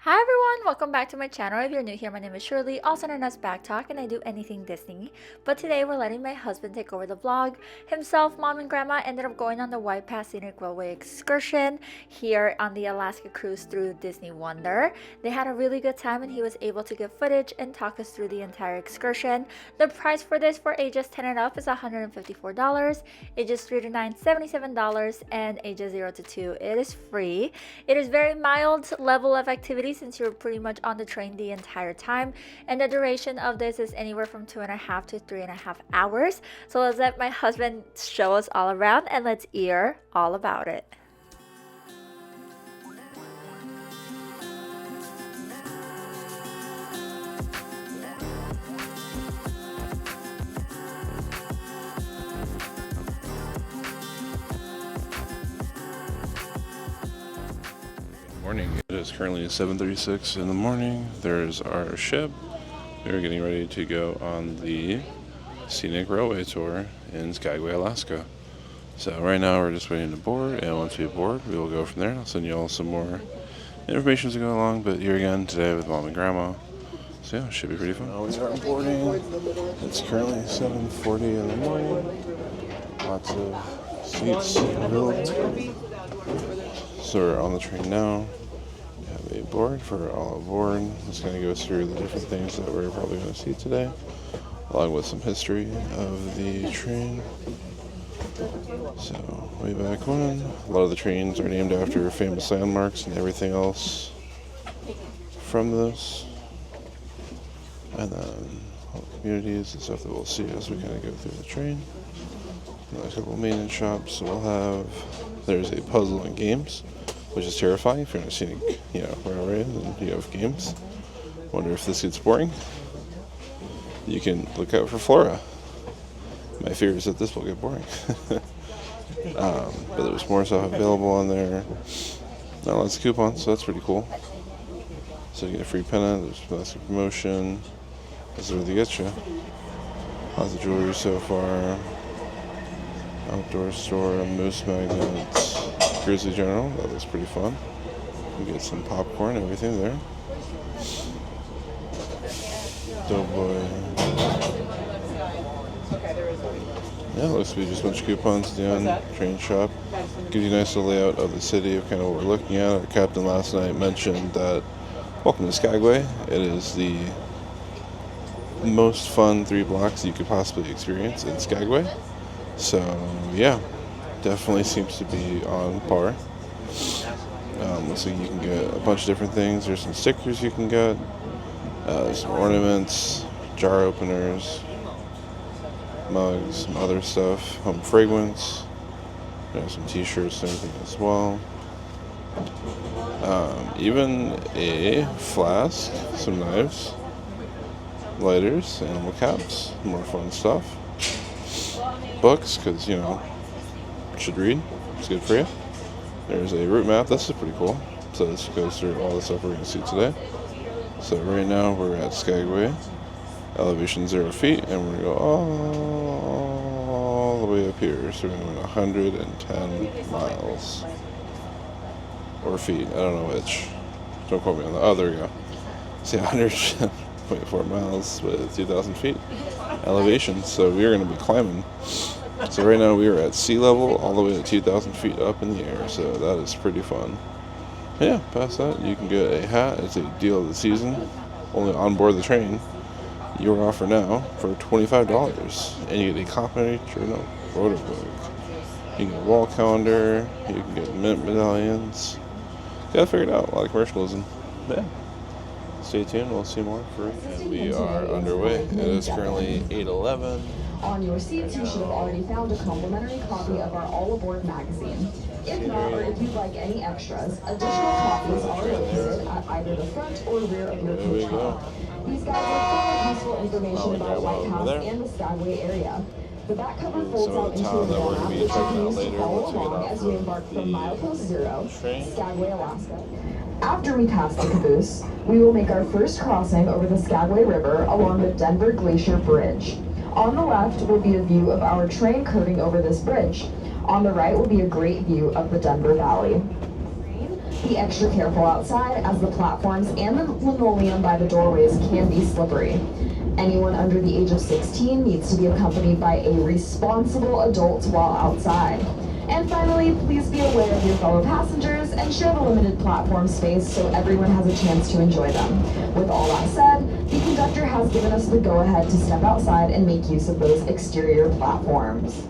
Hi everyone, welcome back to my channel. If you're new here, my name is Shirley, also known as Backtalk, and I do anything Disney. But today we're letting my husband take over the vlog. Himself, mom, and grandma ended up going on the White Pass Scenic Railway excursion here on the Alaska cruise through Disney Wonder. They had a really good time and he was able to get footage and talk us through the entire excursion. The price for this for ages 10 and up is $154, ages 3 to 9 $77, and ages 0 to 2 it is free. It is very mild level of activity since you're pretty much on the train the entire time, and the duration of this is anywhere from 2.5 to 3.5 hours. So let's let my husband show us all around and let's hear all about it. Morning. It is currently 7:36 in the morning. There's our ship. We're getting ready to go on the Scenic Railway Tour in Skagway, Alaska. So right now we're just waiting to board, and once we board, we will go from there. I'll send you all some more information as we go along, but here again today with mom and grandma. So yeah, it should be pretty fun. Now we are boarding. It's currently 7:40 in the morning. Lots of seats built. So we're on the train now. We have a board for all aboard. It's going to go through the different things that we're probably going to see today, along with some history of the train. So way back when, a lot of the trains are named after famous landmarks and everything else from this. And then all the communities and stuff that we'll see as we kind of go through the train. There's a couple of maintenance shops. So we'll have, there's a puzzle and games, which is terrifying if you're on a scenic, railway and you have games. Wonder if this gets boring. You can look out for Flora. My fear is that this will get boring. But there's more stuff available on there. Not lots of coupons, so that's pretty cool. So you get a free pennant, there's basket promotion. This is where they get you. Lots of jewelry so far. Outdoor store, moose magnets, Grizzly General, that looks pretty fun. You get some popcorn, everything there. Doughboy. Yeah, looks to be just a bunch of coupons at the end. Train shop. Gives you a nice little layout of the city of kind of what we're looking at. Our captain last night mentioned that, welcome to Skagway. It is the most fun 3 blocks you could possibly experience in Skagway. So, yeah, definitely seems to be on par. Looks like you can get a bunch of different things. There's some stickers you can get. There's some ornaments, jar openers, mugs, some other stuff, home fragrance. There's some t-shirts and everything as well. Even a flask, some knives, lighters, animal caps, more fun stuff. Books, because should read. It's good for you. There's a route map. This is pretty cool. So this goes through all the stuff we're going to see today. So right now we're at Skagway, elevation 0 feet, and we're going to go all the way up here. So we're going 110 miles or feet. I don't know which. Don't quote me on that. Oh, there we go. See, 100.4 miles with 2,000 feet elevation. So we're going to be climbing. So right now we are at sea level all the way to 2,000 feet up in the air, so that is pretty fun. Yeah, past that, you can get a hat. It's a deal of the season, only on board the train. You're offer now for $25, and you get a complimentary journal photo book. You can get a wall calendar, you can get mint medallions. Gotta figure it out, a lot of commercialism. Yeah. Stay tuned, we'll see more for it. And we are underway. It is currently 8:11. On your seats, you should have already found a complimentary copy of our All Aboard magazine. If not, or if you'd like any extras, additional copies are located at either the front or rear of your coach hall. These guides are full of useful information about White House and the Skagway area. The back cover folds out into a map which you can use to follow along as we embark from milepost 0, Skagway, Alaska. After we pass the caboose, we will make our first crossing over the Skagway River along the Denver Glacier Bridge. On the left will be a view of our train curving over this bridge. On the right will be a great view of the Denver Valley. Be extra careful outside as the platforms and the linoleum by the doorways can be slippery. Anyone under the age of 16 needs to be accompanied by a responsible adult while outside. And finally, please be aware of your fellow passengers and share the limited platform space so everyone has a chance to enjoy them. With all that said, the conductor has given us the go-ahead to step outside and make use of those exterior platforms.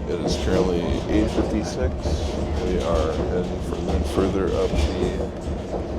It is currently 8:56. We are heading further up the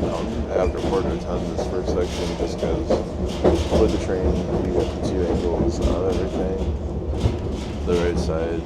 mountain. I have to report a ton this first section just because with the train you get the two angles on everything. The right side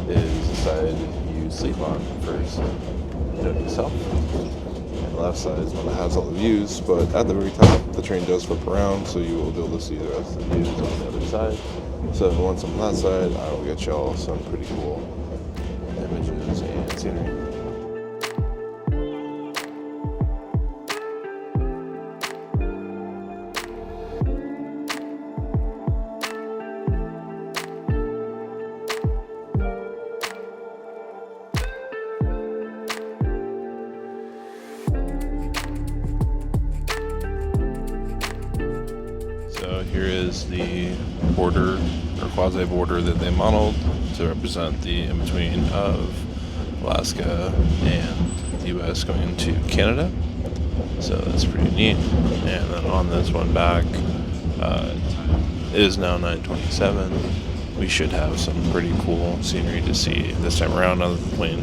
is the side you sleep on first, yourself. And the left side is one that has all the views, but at the very top the train does flip around, so you will be able to see the rest of the views on the other side. So once I'm on that side, I will get y'all some pretty cool images and scenery. So here is the border or quasi border that they modeled to represent the in-between of Alaska and the US going into Canada. So that's pretty neat. And then on this one back, it is now 9:27. We should have some pretty cool scenery to see this time around other than plain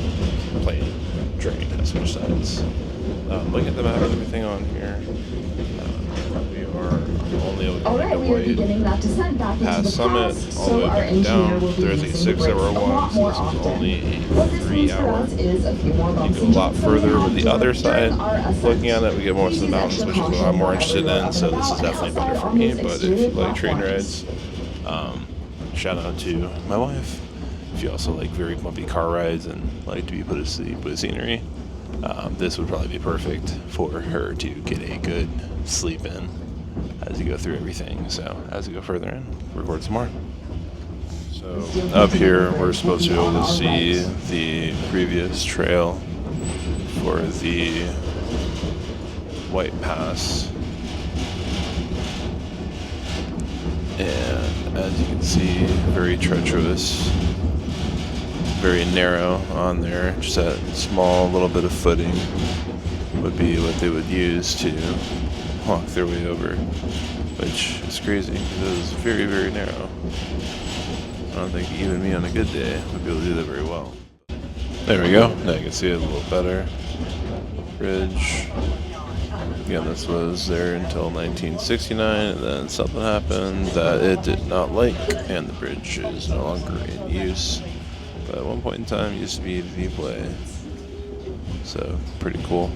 train has switch sides. Look at the map and everything on here. We are only able to Alright, we are beginning that descent back into past the Summit, pass, all the way so our back engineer down. will be There's a using the 6 hour brakes a lot walk, so more this is often. only a What this 3 means for hour. us is a few more You bumps go a and lot jumps than we further had with the during other side, our ascent. looking at it, we get more of Please the use mountains, extra which is what caution I'm more while interested everywhere in, so up and this is about and definitely better outside for on me. those But if exterior you like train platforms. rides, shout out to my wife. If you also like very bumpy car rides and like to be put to sleep with scenery, this would probably be perfect for her to get a good sleep in as you go through everything. So as you go further in, record some more. So up here, we're supposed to be able to see the previous trail for the White Pass. And as you can see, very treacherous, very narrow on there. Just that small little bit of footing would be what they would use to walk their way over, which is crazy because it is very, very narrow. I don't think even me on a good day would be able to do that very well. There we go. Now you can see it a little better. Bridge. Again, this was there until 1969, and then something happened that it did not like, and the bridge is no longer in use. But at one point in time, it used to be the play. So, pretty cool.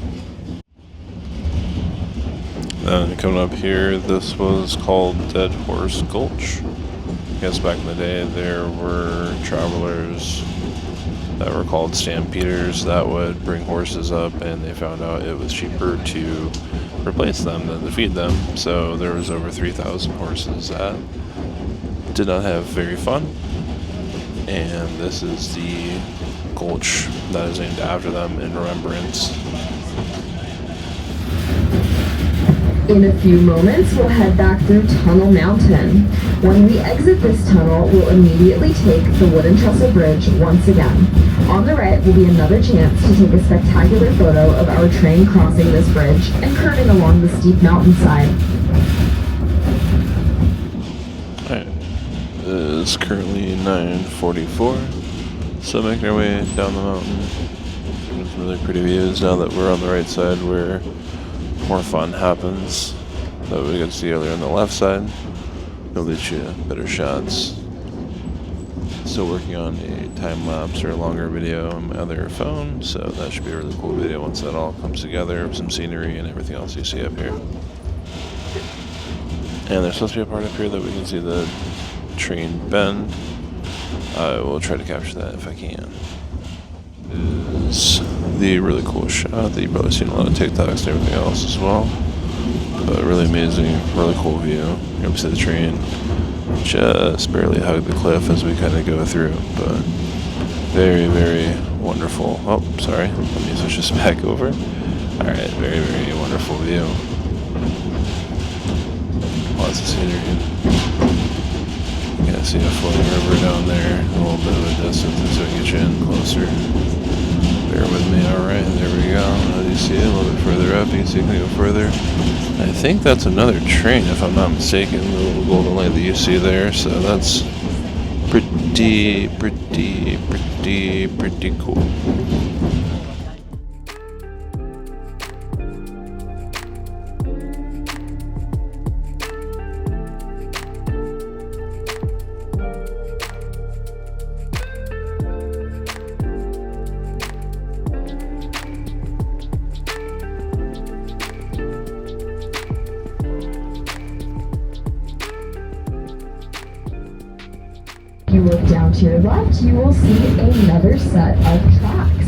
Then coming up here, this was called Dead Horse Gulch. I guess back in the day, there were travelers that were called stampeders that would bring horses up, and they found out it was cheaper to replace them than to feed them. So there was over 3,000 horses that did not have very fun. And this is the gulch that is named after them in remembrance. In a few moments, we'll head back through Tunnel Mountain. When we exit this tunnel, we'll immediately take the wooden trestle bridge once again. On the right will be another chance to take a spectacular photo of our train crossing this bridge and curving along the steep mountainside. Alright, it is currently 9:44, so making our way down the mountain. There's some really pretty views now that we're on the right side where more fun happens that we got to see earlier on the left side. It'll let you better shots. Still working on a time lapse or a longer video on my other phone, so that should be a really cool video once that all comes together with some scenery and everything else you see up here. And there's supposed to be a part up here that we can see the train bend. I will try to capture that if I can. is the really cool shot that you've probably seen a lot of TikToks and everything else as well. But really amazing, really cool view. You can see the train just barely hug the cliff as we kind of go through, but very, very wonderful. Oh, sorry, let me switch this back over. Alright, very, very wonderful view. Lots of scenery. You can see a flowing river down there, a little bit of a distance until we get you in closer. Bear with me. Alright, there we go. As you see it, a little bit further up, you can see it can go further. I think that's another train, if I'm not mistaken, the little golden light that you see there, so that's pretty cool. If you look down to your left, you will see another set of tracks.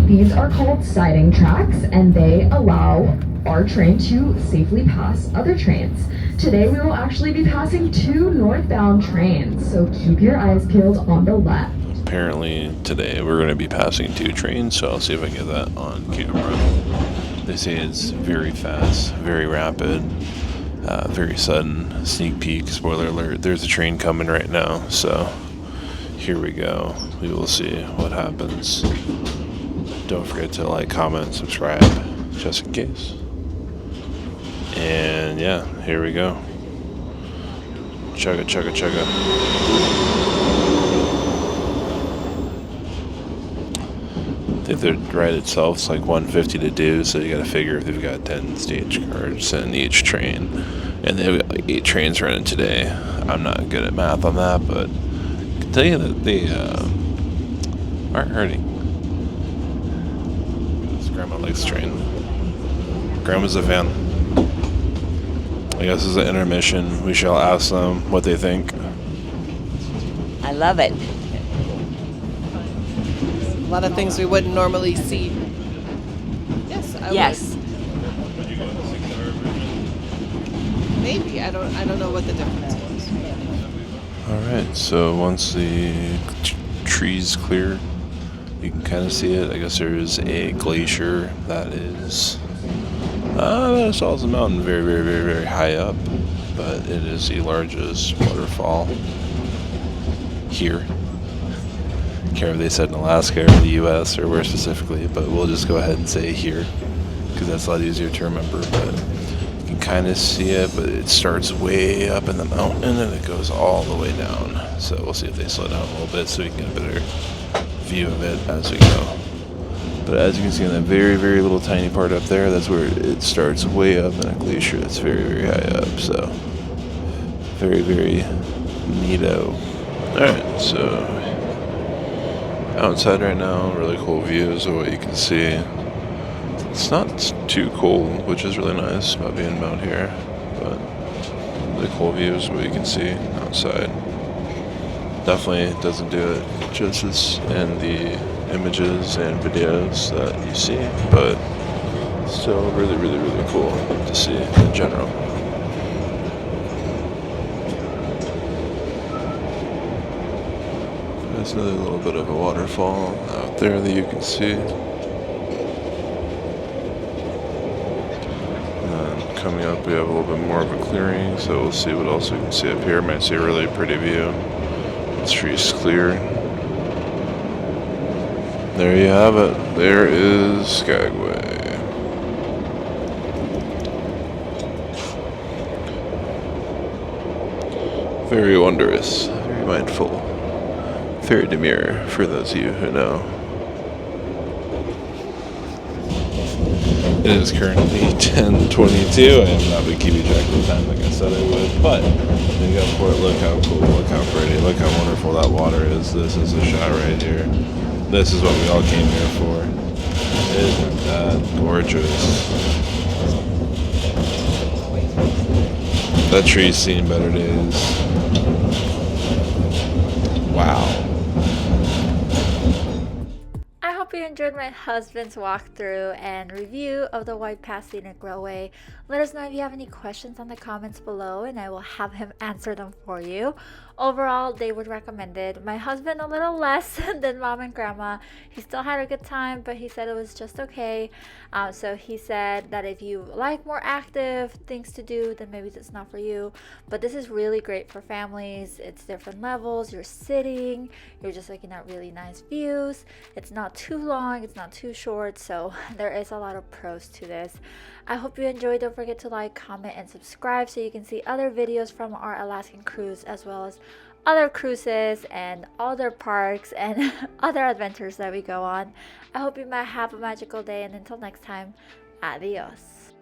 These are called siding tracks, and they allow our train to safely pass other trains. Today we will actually be passing 2 northbound trains, so keep your eyes peeled on the left. Apparently today we're going to be passing 2 trains, so I'll see if I can get that on camera. They say it's very fast, very rapid, very sudden. Sneak peek, spoiler alert, there's a train coming right now, so here we go. We will see what happens. Don't forget to like, comment, subscribe, just in case. And yeah, here we go. Chugga, chugga, chugga. I think the ride itself is like $150 to do, so you gotta figure if they've got 10 stage cars in each train. And they've got like 8 trains running today. I'm not good at math on that, but I can tell you that they aren't hurting. Grandma likes the train. Grandma's a fan. I guess as an intermission, we shall ask them what they think. I love it. A lot of things we wouldn't normally see. Yes, I Yes. would. Maybe. I don't know what the difference is. Alright, so once the trees clear, you can kind of see it. I guess there is a glacier that is that solves the mountain very, very, very, very high up, but it is the largest waterfall here. I can't remember if they said in Alaska or the US or where specifically, but we'll just go ahead and say here because that's a lot easier to remember. But you can kind of see it, but it starts way up in the mountain and it goes all the way down. So we'll see if they slow down a little bit so we can get a better view of it as we go. But as you can see in that very, very little tiny part up there, that's where it starts way up in a glacier that's very, very high up. So very, very neato. Alright, so outside right now, really cool views of what you can see. It's not too cold, which is really nice about being out here, but really cool views of what you can see outside. Definitely doesn't do it justice in the images and videos that you see, but still really, really, really cool to see in general. There's another little bit of a waterfall out there that you can see. And coming up, we have a little bit more of a clearing, so we'll see what else we can see up here. Might see a really pretty view. The tree's clear. There you have it. There is Skagway. Very wondrous, very mindful, very demure for those of you who know. It is currently 10:22. I have not been keeping track of the time like I said I would, but you got for it. Look how cool, look how pretty, look how wonderful that water is. This is the shot right here. This is what we all came here for. Isn't that gorgeous? That tree's seen better days. Wow. I hope you enjoyed my husband's walkthrough and review of the White Pass Scenic Railway. Let us know if you have any questions on the comments below and I will have him answer them for you. Overall, they would recommend it. My husband a little less than mom and grandma. He still had a good time, but he said it was just okay. So he said that if you like more active things to do, then maybe it's not for you. But this is really great for families. It's different levels. You're sitting, you're just looking at really nice views. It's not too long, it's not too short, so there is a lot of pros to this. I hope you enjoyed. Don't forget to like, comment, and subscribe so you can see other videos from our Alaskan cruise, as well as other cruises and other parks and other adventures that we go on. I hope you might have a magical day, and until next time, adios.